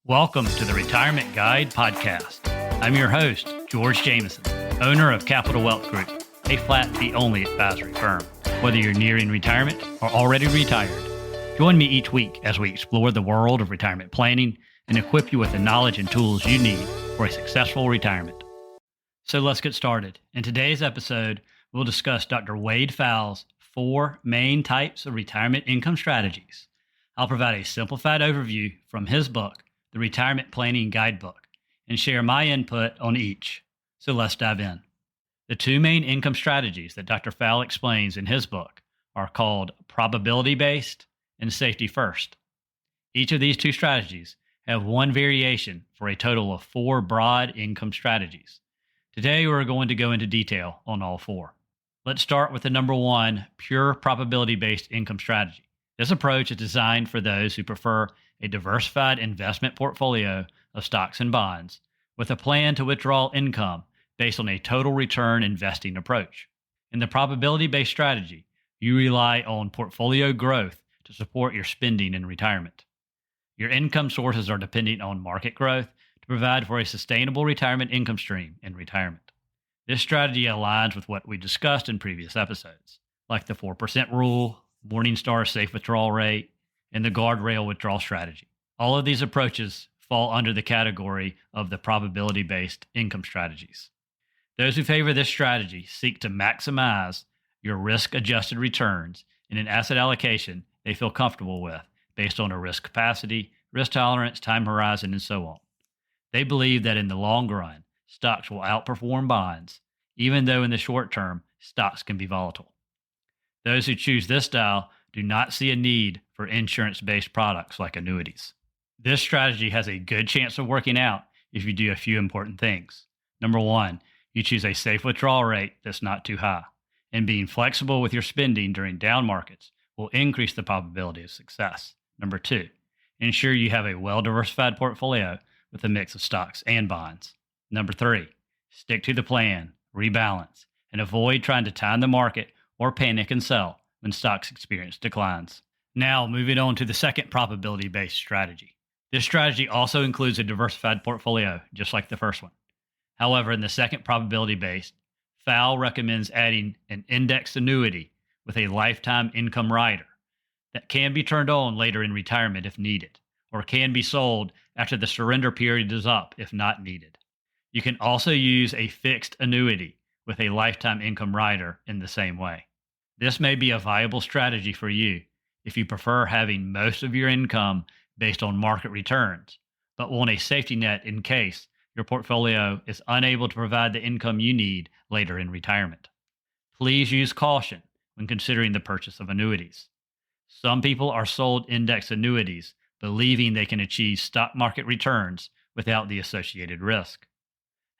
Welcome to the Retirement Guide Podcast. I'm your host, George Jameson, owner of Capital Wealth Group, a flat fee only advisory firm. Whether you're nearing retirement or already retired, join me each week as we explore the world of retirement planning and equip you with the knowledge and tools you need for a successful retirement. So let's get started. In today's episode, we'll discuss Dr. Wade Pfau's 4 main types of retirement income strategies. I'll provide a simplified overview from his book, The Retirement Planning Guidebook, and share my input on each. So let's dive in. The 2 main income strategies that Dr. Pfau explains in his book are called probability-based and safety-first. Each of these 2 strategies have one variation for a total of 4 broad income strategies. Today, we're going to go into detail on all 4. Let's start with the number 1, pure probability-based income strategy. This approach is designed for those who prefer a diversified investment portfolio of stocks and bonds with a plan to withdraw income based on a total return investing approach. In the probability-based strategy, you rely on portfolio growth to support your spending in retirement. Your income sources are dependent on market growth to provide for a sustainable retirement income stream in retirement. This strategy aligns with what we discussed in previous episodes, like the 4% rule, Morningstar safe withdrawal rate, and the guardrail withdrawal strategy. All of these approaches fall under the category of the probability-based income strategies. Those who favor this strategy seek to maximize your risk-adjusted returns in an asset allocation they feel comfortable with based on a risk capacity, risk tolerance, time horizon, and so on. They believe that in the long run, stocks will outperform bonds, even though in the short term, stocks can be volatile. Those who choose this style do not see a need for insurance-based products like annuities. This strategy has a good chance of working out if you do a few important things. Number 1, you choose a safe withdrawal rate that's not too high, and being flexible with your spending during down markets will increase the probability of success. Number 2, ensure you have a well-diversified portfolio with a mix of stocks and bonds. Number 3, stick to the plan, rebalance, and avoid trying to time the market or panic and sell when stocks experience declines. Now, moving on to the second probability-based strategy. This strategy also includes a diversified portfolio, just like the first one. However, in the second probability-based, Pfau recommends adding an indexed annuity with a lifetime income rider that can be turned on later in retirement if needed, or can be sold after the surrender period is up if not needed. You can also use a fixed annuity with a lifetime income rider in the same way. This may be a viable strategy for you if you prefer having most of your income based on market returns, but want a safety net in case your portfolio is unable to provide the income you need later in retirement. Please use caution when considering the purchase of annuities. Some people are sold index annuities believing they can achieve stock market returns without the associated risk.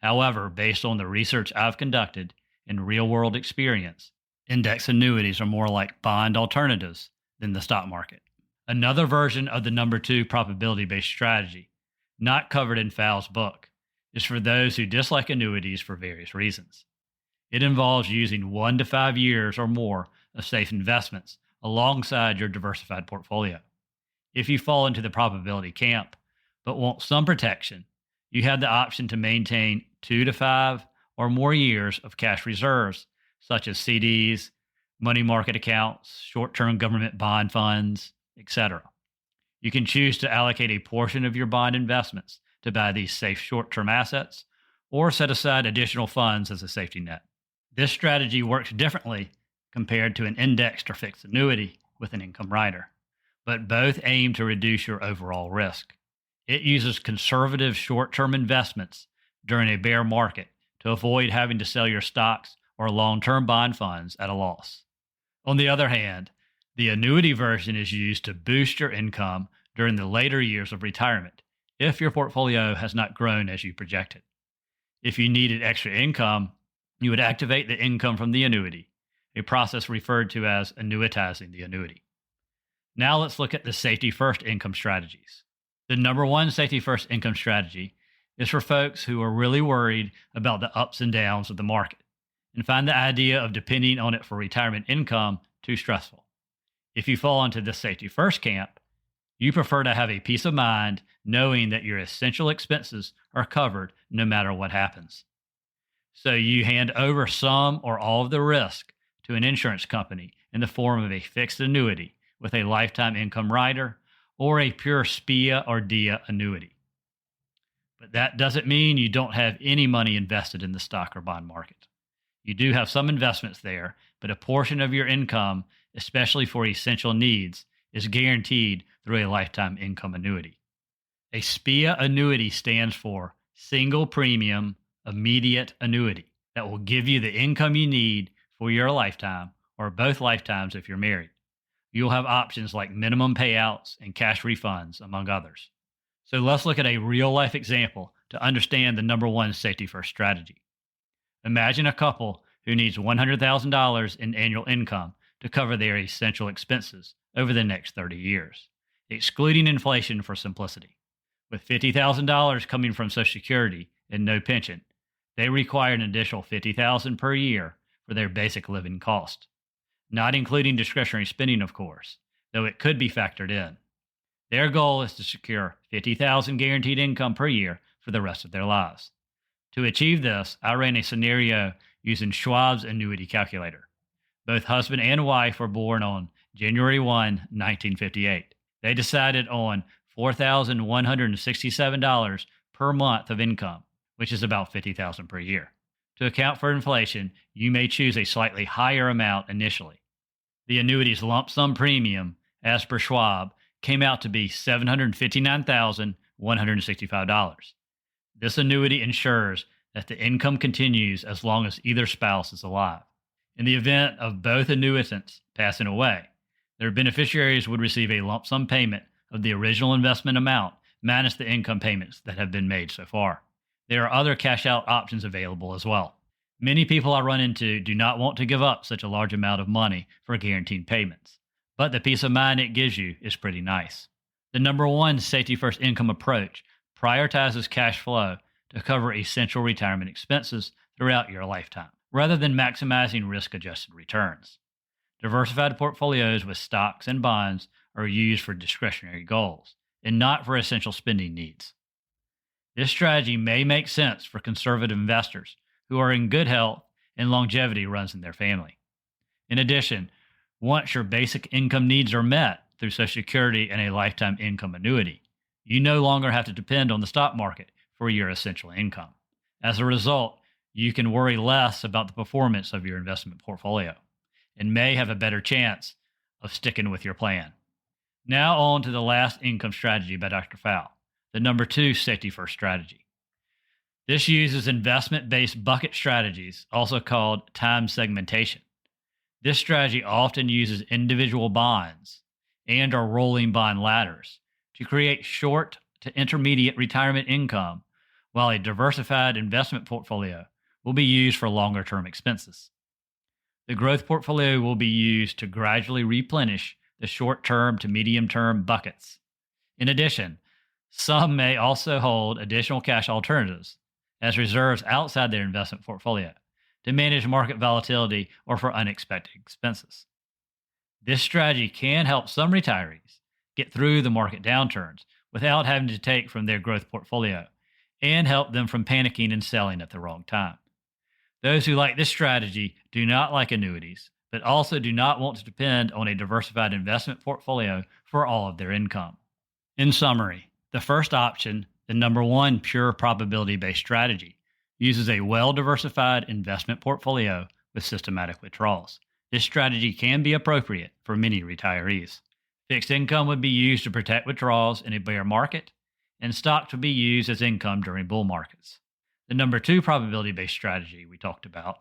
However, based on the research I've conducted and real-world experience, index annuities are more like bond alternatives than the stock market. Another version of the number 2 probability-based strategy, not covered in Pfau's book, is for those who dislike annuities for various reasons. It involves using 1 to 5 years or more of safe investments alongside your diversified portfolio. If you fall into the probability camp, but want some protection, you have the option to maintain 2 to 5 or more years of cash reserves, such as CDs, money market accounts, short-term government bond funds, etc. You can choose to allocate a portion of your bond investments to buy these safe short-term assets, or set aside additional funds as a safety net. This strategy works differently compared to an indexed or fixed annuity with an income rider, but both aim to reduce your overall risk. It uses conservative short-term investments during a bear market to avoid having to sell your stocks or long-term bond funds at a loss. On the other hand, the annuity version is used to boost your income during the later years of retirement if your portfolio has not grown as you projected. If you needed extra income, you would activate the income from the annuity, a process referred to as annuitizing the annuity. Now let's look at the safety-first income strategies. The number 1 safety-first income strategy is for folks who are really worried about the ups and downs of the market and find the idea of depending on it for retirement income too stressful. If you fall into the safety first camp, You prefer to have a peace of mind knowing that your essential expenses are covered no matter what happens. So you hand over some or all of the risk to an insurance company in the form of a fixed annuity with a lifetime income rider or a pure SPIA or DIA annuity. But that doesn't mean you don't have any money invested in the stock or bond market. You do have some investments there, but a portion of your income, especially for essential needs, is guaranteed through a lifetime income annuity. A SPIA annuity stands for Single Premium Immediate Annuity that will give you the income you need for your lifetime or both lifetimes if you're married. You'll have options like minimum payouts and cash refunds, among others. So let's look at a real life example to understand the number one safety first strategy. Imagine a couple who needs $100,000 in annual income to cover their essential expenses over the next 30 years, excluding inflation for simplicity. With $50,000 coming from Social Security and no pension, they require an additional $50,000 per year for their basic living cost, not including discretionary spending, of course, though it could be factored in. Their goal is to secure $50,000 guaranteed income per year for the rest of their lives. To achieve this, I ran a scenario using Schwab's annuity calculator. Both husband and wife were born on January 1, 1958. They decided on $4,167 per month of income, which is about $50,000 per year. To account for inflation, you may choose a slightly higher amount initially. The annuity's lump sum premium, as per Schwab, came out to be $759,165. This annuity ensures that the income continues as long as either spouse is alive. In the event of both annuitants passing away, their beneficiaries would receive a lump sum payment of the original investment amount minus the income payments that have been made so far. There are other cash out options available as well. Many people I run into do not want to give up such a large amount of money for guaranteed payments, but the peace of mind it gives you is pretty nice. The number one safety first income approach prioritizes cash flow to cover essential retirement expenses throughout your lifetime, rather than maximizing risk-adjusted returns. Diversified portfolios with stocks and bonds are used for discretionary goals and not for essential spending needs. This strategy may make sense for conservative investors who are in good health and longevity runs in their family. In addition, once your basic income needs are met through Social Security and a lifetime income annuity, you no longer have to depend on the stock market for your essential income. As a result, you can worry less about the performance of your investment portfolio and may have a better chance of sticking with your plan. Now on to the last income strategy by Dr. Pfau, the number two safety first strategy. This uses investment-based bucket strategies, also called time segmentation. This strategy often uses individual bonds and or rolling bond ladders to create short to intermediate retirement income, while a diversified investment portfolio will be used for longer-term expenses. The growth portfolio will be used to gradually replenish the short-term to medium-term buckets. In addition, some may also hold additional cash alternatives as reserves outside their investment portfolio to manage market volatility or for unexpected expenses. This strategy can help some retirees get through the market downturns without having to take from their growth portfolio and help them from panicking and selling at the wrong time. Those who like this strategy do not like annuities, but also do not want to depend on a diversified investment portfolio for all of their income. In summary, the first option, the number one pure probability-based strategy, uses a well-diversified investment portfolio with systematic withdrawals. This strategy can be appropriate for many retirees. Fixed income would be used to protect withdrawals in a bear market, and stocks would be used as income during bull markets. The number two probability-based strategy we talked about,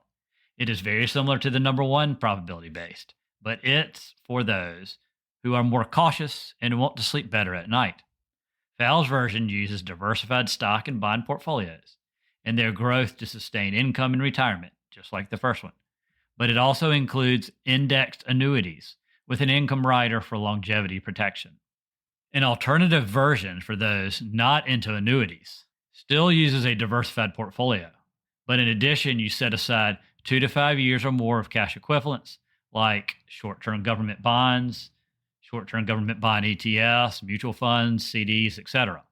it is very similar to the number one probability-based, but it's for those who are more cautious and want to sleep better at night. Pfau's version uses diversified stock and bond portfolios and their growth to sustain income in retirement, just like the first one. But it also includes indexed annuities with an income rider for longevity protection. An alternative version for those not into annuities still uses a diversified portfolio, but in addition, you set aside 2 to 5 years or more of cash equivalents like short-term government bonds, short-term government bond ETFs, mutual funds, CDs, etc.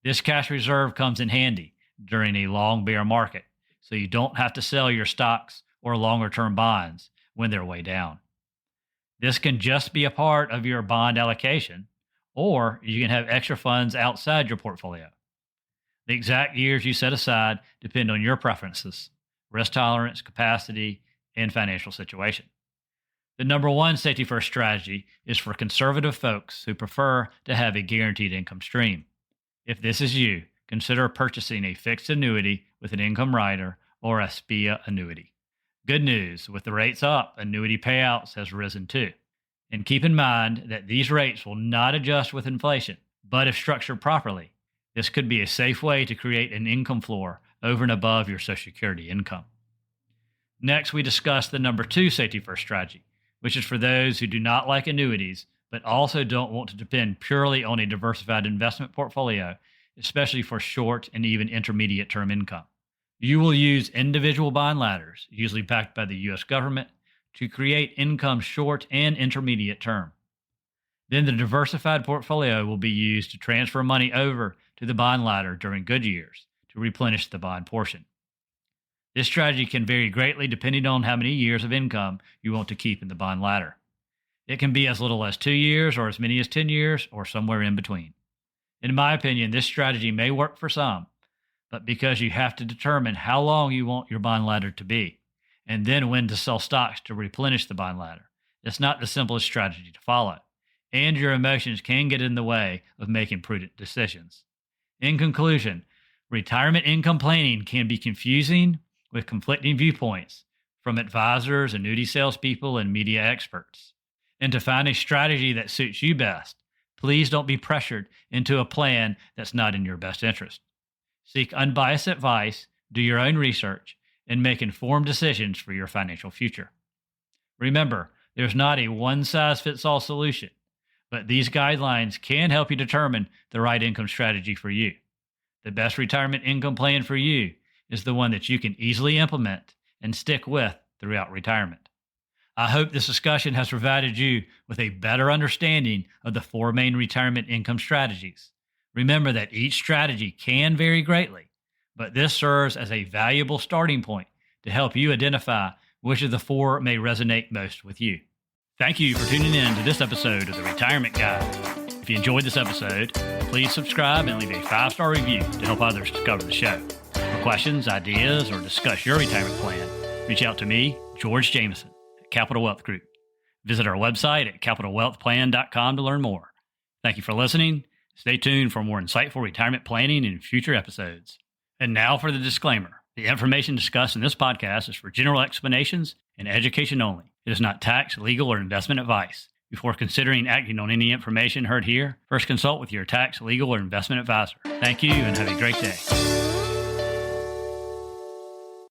This cash reserve comes in handy during a long bear market, so you don't have to sell your stocks or longer-term bonds when they're way down. This can just be a part of your bond allocation, or you can have extra funds outside your portfolio. The exact years you set aside depend on your preferences, risk tolerance, capacity, and financial situation. The number one safety first strategy is for conservative folks who prefer to have a guaranteed income stream. If this is you, consider purchasing a fixed annuity with an income rider or a SPIA annuity. Good news, with the rates up, annuity payouts has risen too. And keep in mind that these rates will not adjust with inflation, but if structured properly, this could be a safe way to create an income floor over and above your Social Security income. Next, we discuss the number two safety first strategy, which is for those who do not like annuities, but also don't want to depend purely on a diversified investment portfolio, especially for short and even intermediate term income. You will use individual bond ladders, usually backed by the U.S. government, to create income short and intermediate term. Then the diversified portfolio will be used to transfer money over to the bond ladder during good years to replenish the bond portion. This strategy can vary greatly depending on how many years of income you want to keep in the bond ladder. It can be as little as 2 years or as many as 10 years or somewhere in between. In my opinion, this strategy may work for some, but because you have to determine how long you want your bond ladder to be, and then when to sell stocks to replenish the bond ladder, it's not the simplest strategy to follow, and your emotions can get in the way of making prudent decisions. In conclusion, retirement income planning can be confusing with conflicting viewpoints from advisors, annuity salespeople, and media experts. And to find a strategy that suits you best, please don't be pressured into a plan that's not in your best interest. Seek unbiased advice, do your own research, and make informed decisions for your financial future. Remember, there's not a one-size-fits-all solution, but these guidelines can help you determine the right income strategy for you. The best retirement income plan for you is the one that you can easily implement and stick with throughout retirement. I hope this discussion has provided you with a better understanding of the four main retirement income strategies. Remember that each strategy can vary greatly, but this serves as a valuable starting point to help you identify which of the four may resonate most with you. Thank you for tuning in to this episode of The Retirement Guide. If you enjoyed this episode, please subscribe and leave a 5-star review to help others discover the show. For questions, ideas, or discuss your retirement plan, reach out to me, George Jameson, at Capital Wealth Group. Visit our website at capitalwealthplan.com to learn more. Thank you for listening. Stay tuned for more insightful retirement planning in future episodes. And now for the disclaimer. The information discussed in this podcast is for general explanations and education only. It is not tax, legal, or investment advice. Before considering acting on any information heard here, first consult with your tax, legal, or investment advisor. Thank you and have a great day.